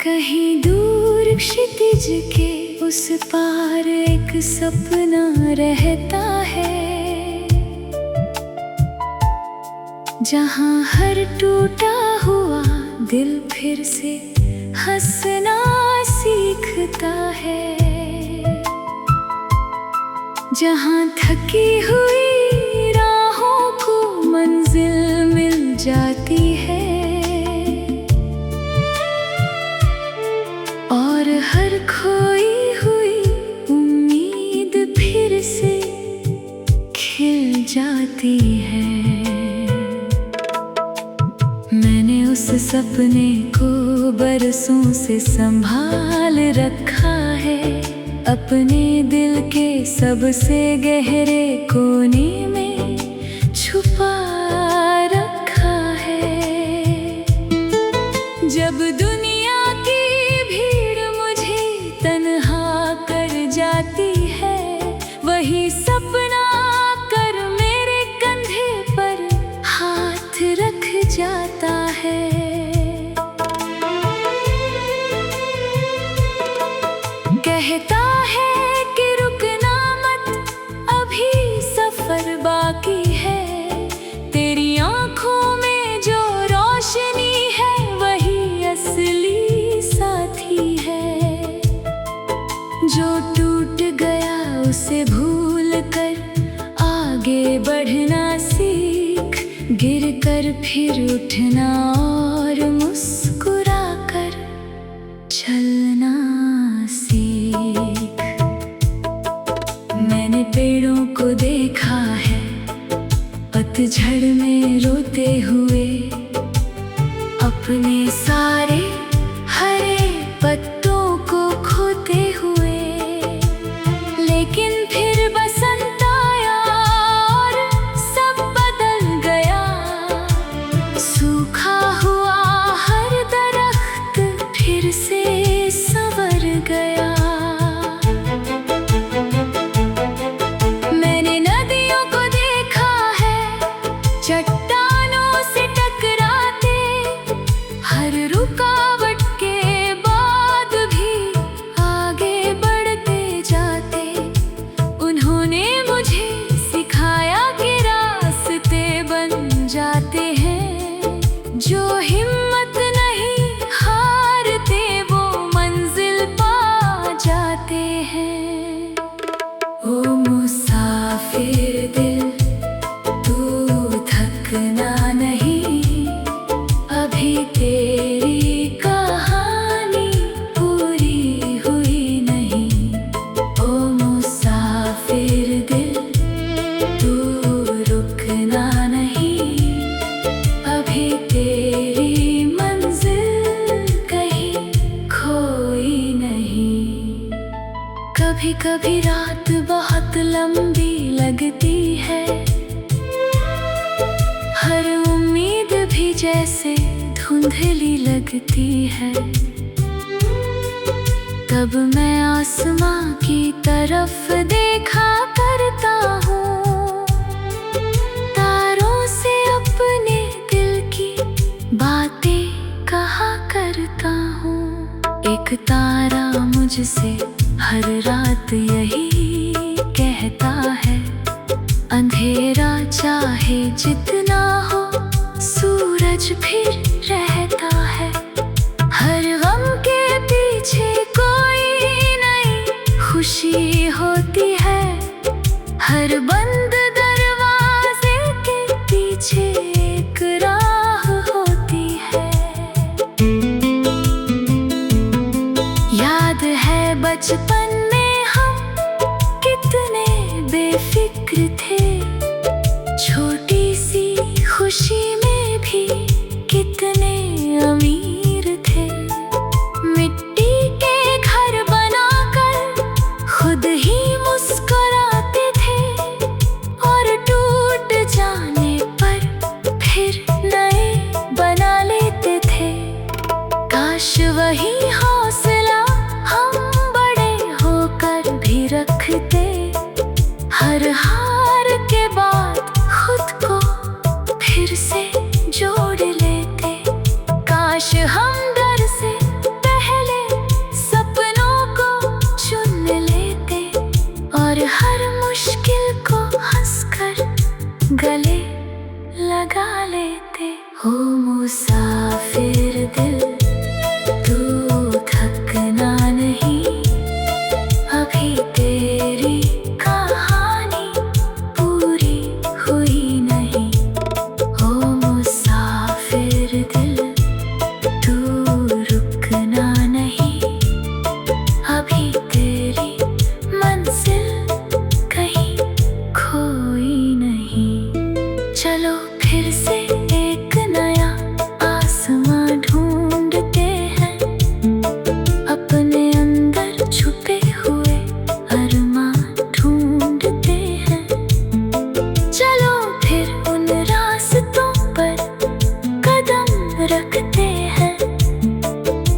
कहीं दूर क्षितिज के उस पार एक सपना रहता है, जहाँ हर टूटा हुआ दिल फिर से हंसना सीखता है, जहाँ थकी हुई राहों को मंजिल मिल जाती है और हर खोई हुई उम्मीद फिर से खिल जाती है। मैंने उस सपने को बरसों से संभाल रखा है, अपने दिल के सबसे गहरे कोने में छुपा रखा है। जब दुनिया की भीड़ मुझे तन्हा कर जाती है, वही सपना कर मेरे कंधे पर हाथ रख जाता है। कहता है कि रुकना मत, अभी सफर बाकी है, तेरी आंखों में जो रोशनी है वही असली साथी है। जो टूट गया उसे भूल कर आगे बढ़ना सीख, गिर कर फिर उठना और मुस्कुरा कर चलना सीख। मैंने पेड़ों को देखा है पतझड़ में रोते हुए, अपने सारे हरे पत्तों को खोते हुए, लेकिन फिर बसंत आया और सब बदल गया। सूखा हुआ हर दरख्त फिर से संवर गया। मैंने नदियों को देखा है चट्टानों से टकराते, हर रुकावट के बाद भी आगे बढ़ते जाते। उन्होंने मुझे सिखाया कि रास्ते बन जाते हैं, जो हिम्मत नहीं हारते वो मंजिल पा जाते हैं। ओ मुसाफिर दिल, तू थकना नहीं, अभी तेरी कहानी पूरी हुई नहीं। ओ मुसाफिर दिल, तू रुकना नहीं, अभी तेरी मंजिल कहीं खोई नहीं। कभी कभी रात बहुत लंबी लगती है, हर उम्मीद भी जैसे धुंधली लगती है। तब मैं आसमां की तरफ देखा करता हूँ, तारों से अपने दिल की बातें कहा करता हूँ। एक तारा मुझसे हर रात यही कहता है, अंधेरा चाहे जितना हो सूरज फिर रहता है। हर गम के पीछे कोई नई खुशी होती है, हर बंद दरवाजे के पीछे एक राह होती है। याद है बचपन में हम कितने बेफिक्र थे, छोटी सी खुशी में भी कितने अमीर थे। मिट्टी के घर बनाकर खुद ही मुस्कुराते थे, और टूट जाने पर फिर नए बना लेते थे। काश वही हौसला हम बड़े होकर भी रखते, हर हार के बाद खुद को फिर से जोड़ लेते। काश हम डर से पहले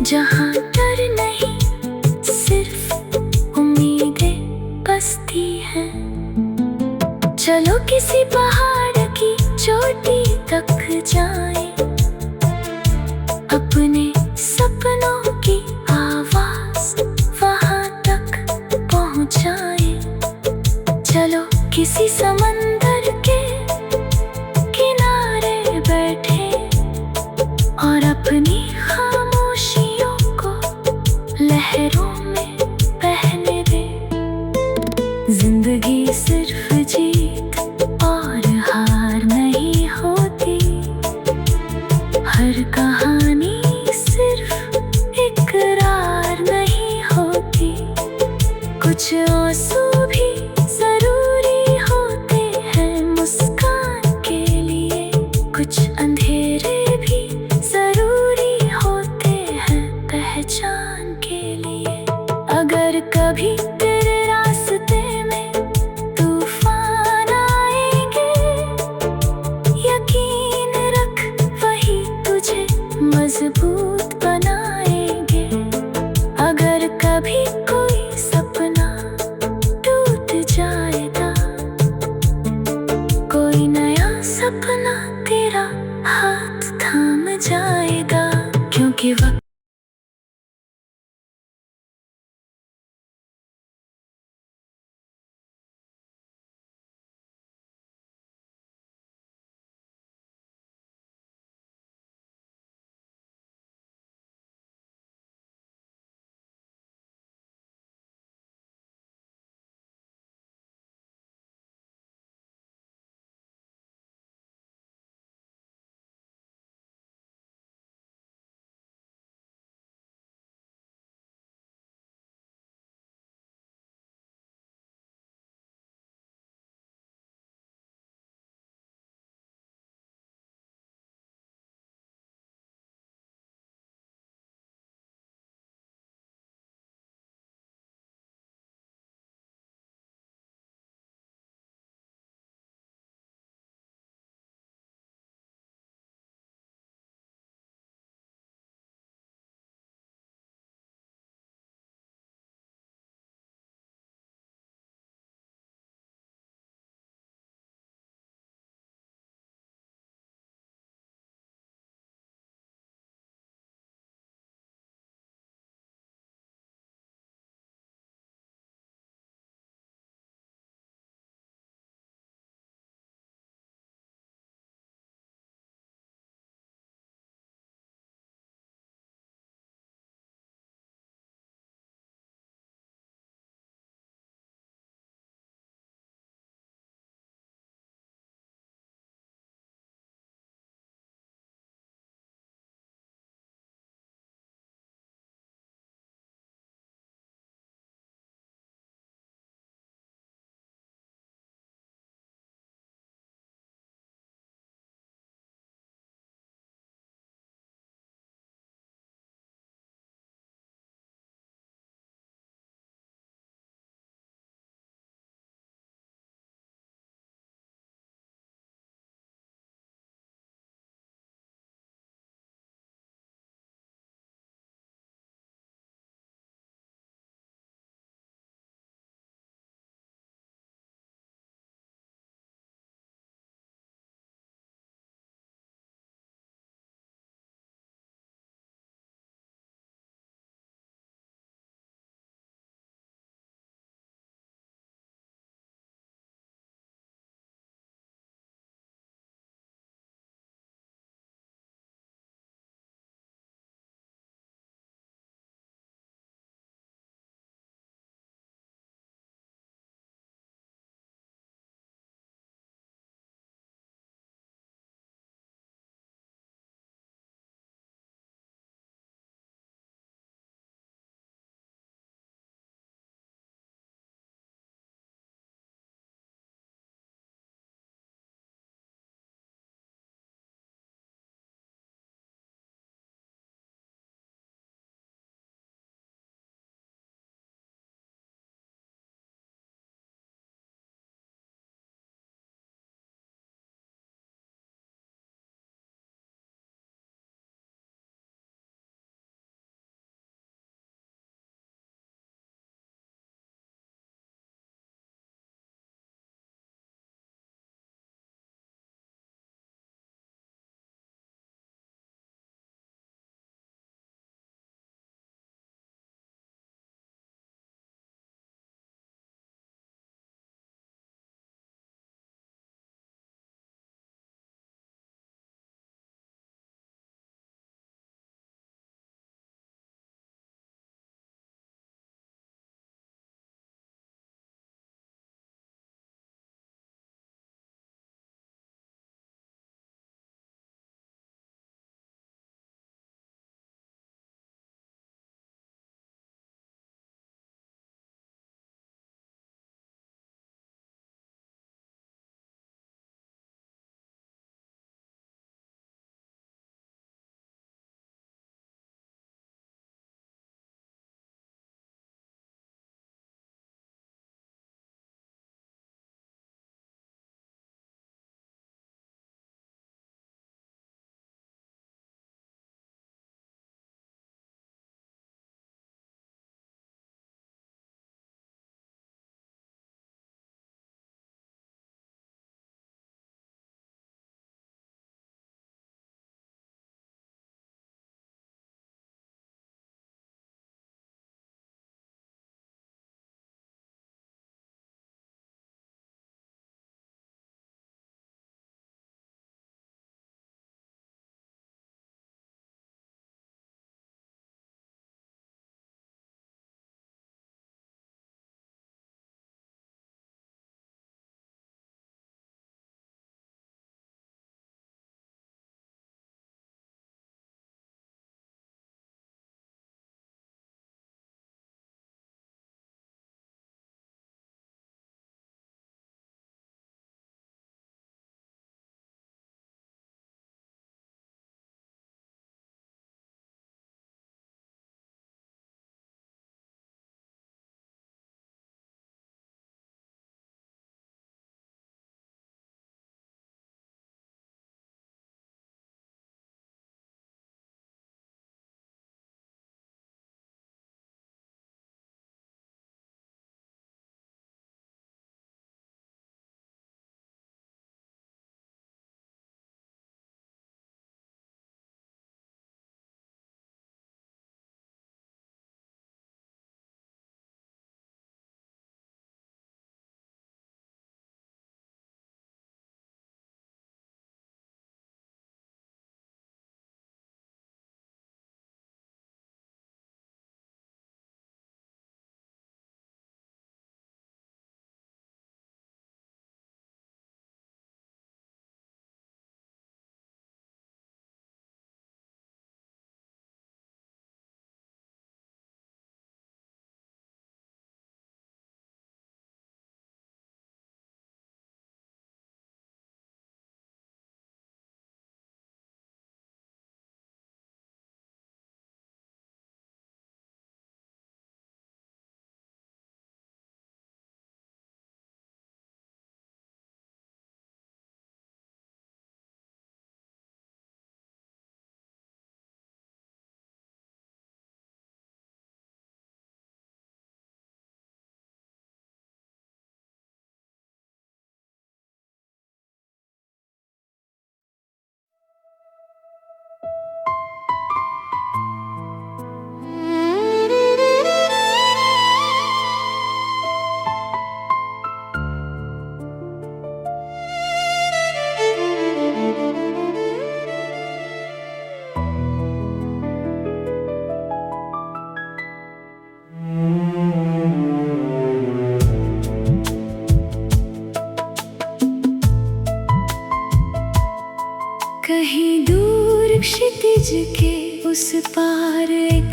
जहाँ डर नहीं सिर्फ उम्मीदें बसती हैं। चलो किसी पहाड़ की चोटी तक जाएं, अपने सपनों की आवाज वहां तक पहुंचाएं। चलो किसी समंदर के किनारे बैठे और अपनी खामोशियों को लहरों में बहने दे। जिंदगी सिर्फ जीत और हार नहीं होती, हर कहानी सिर्फ इकरार नहीं होती। कुछ आंसू भी जरूरी होते हैं मुस्कान के लिए, कुछ अंधेरे भी जरूरी होते हैं पहचान के लिए। अगर कभी तेरे रास्ते में तूफान आएंगे, यकीन रख वही तुझे मजबूत बनाएंगे। अगर कभी कोई सपना टूट जाएगा, कोई नया सपना तेरा हाथ थाम जाएगा, क्योंकि वक्त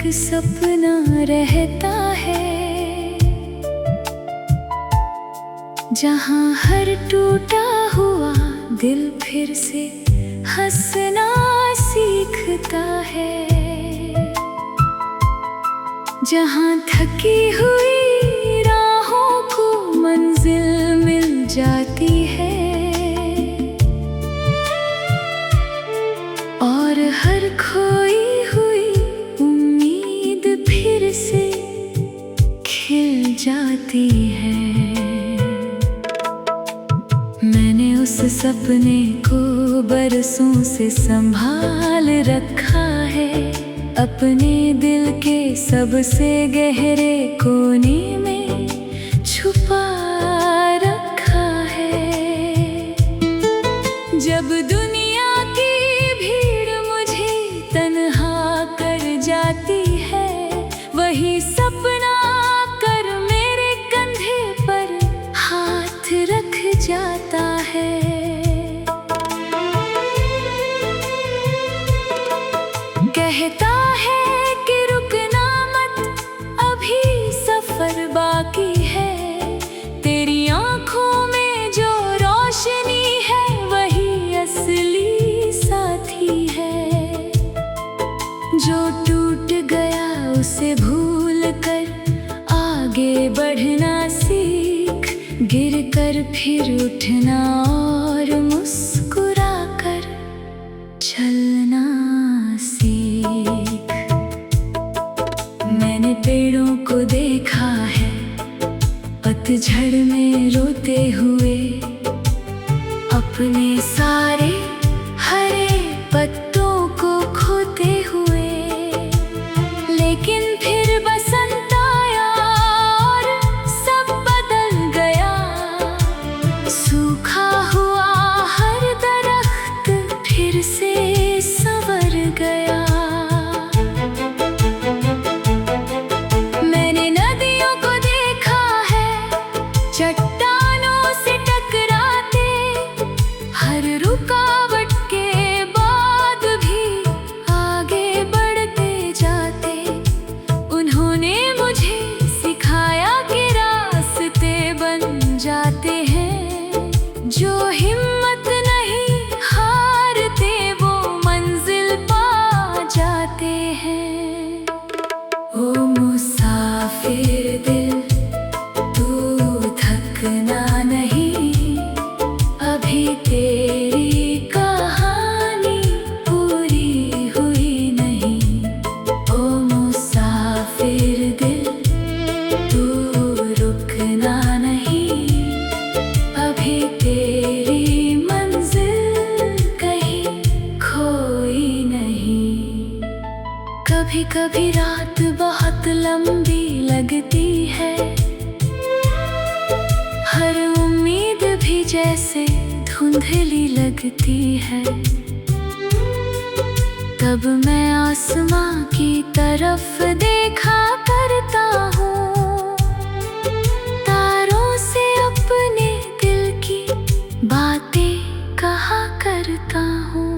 एक सपना रहता है, जहाँ हर टूटा हुआ दिल फिर से हंसना सीखता है, जहाँ थकी हुई राहों को मंजिल मिल जाती है, और हर खोई हुई उम्मीद फिर से खिल जाती है। मैंने उस सपने को बरसों से संभाल रखा है, अपने दिल के सबसे गहरे कोने में छुपा रखा है। जब दुनिया की भीड़ मुझे तन्हा कर जाती है, वही सपना कर मेरे कंधे पर हाथ रख जाता है। कहता है कि रुकना मत, अभी सफर बाकी है, तेरी आंखों में जो रोशनी है वही असली साथी है। जो टूट गया उसे भूल कर आगे बढ़ना सीख, गिर कर फिर उठना और मुस्कुरा कर चलना सीख। मैंने पेड़ों को देखा है पतझड़ में रोते हुए, अपने सारे हरे पत्तों को खोते हुए, लेकिन फिर बसंत आया और सब बदल गया। सूखा हुआ हर दरख्त फिर से संवर गया। मैंने नदियों को देखा है चट्टानों से टकराते, हर रुकावट के बाद भी आगे बढ़ते जाते। उन्होंने मुझे सिखाया कि रास्ते बन जाते हैं, जो हिम्मत नहीं हारते वो मंजिल पा जाते हैं। ओ मुसाफिर दिल, तू थकना नहीं, अभी तेरी कहानी पूरी हुई नहीं। ओ मुसाफिर दिल, तू रुकना नहीं, अभी तेरी मंजिल कहीं खोई नहीं। कभी कभी रात बहुत लंबी लगती है, हर उम्मीद भी जैसे धुंधली लगती है। तब मैं आसमां की तरफ देखा करता हूँ, तारों से अपने दिल की बातें कहा करता हूँ।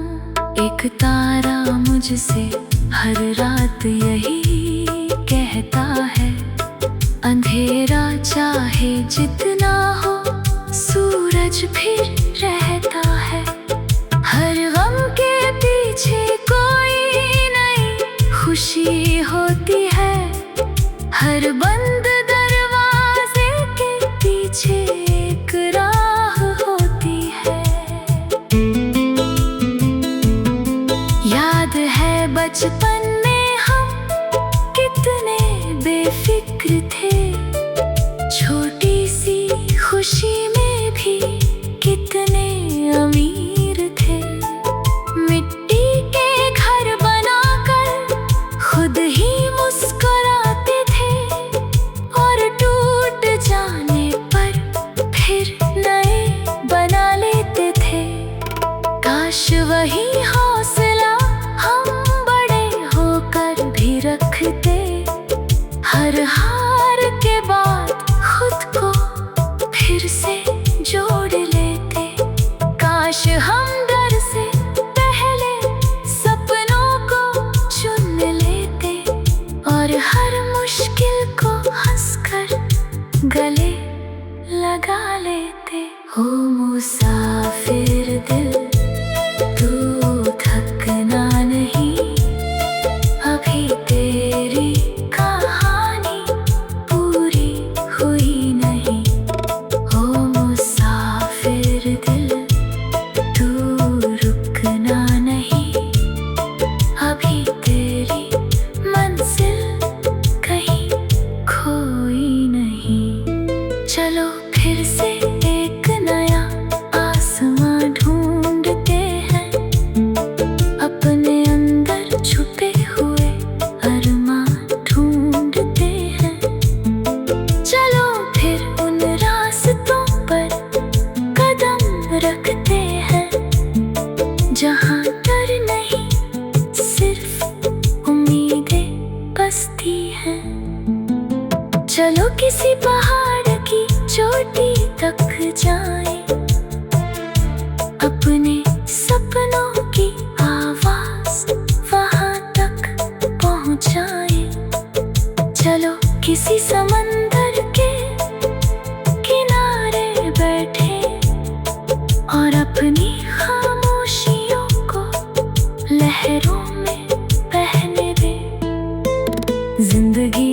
एक तारा मुझसे हर रात यही कहता है, अंधेरा चाहे जितना हो सूरज फिर रहता है। हर गम के पीछे कोई नई खुशी होती है, हर बंद दरवाजे के पीछे एक राह होती है। याद है बचपन में हम कितने बेफिक्र थे, छोटी सी खुशी में भी कितने अमीर थे। मिट्टी के घर बनाकर खुद ही मुस्कुराते थे, हैं। चलो किसी पहाड़ की चोटी तक जाएं, अपने सपनों की आवाज वहां तक पहुंचाएं। चलो किसी समंदर के किनारे बैठे और अपनी खामोशियों को लहरों में बहने दे। जिंदगी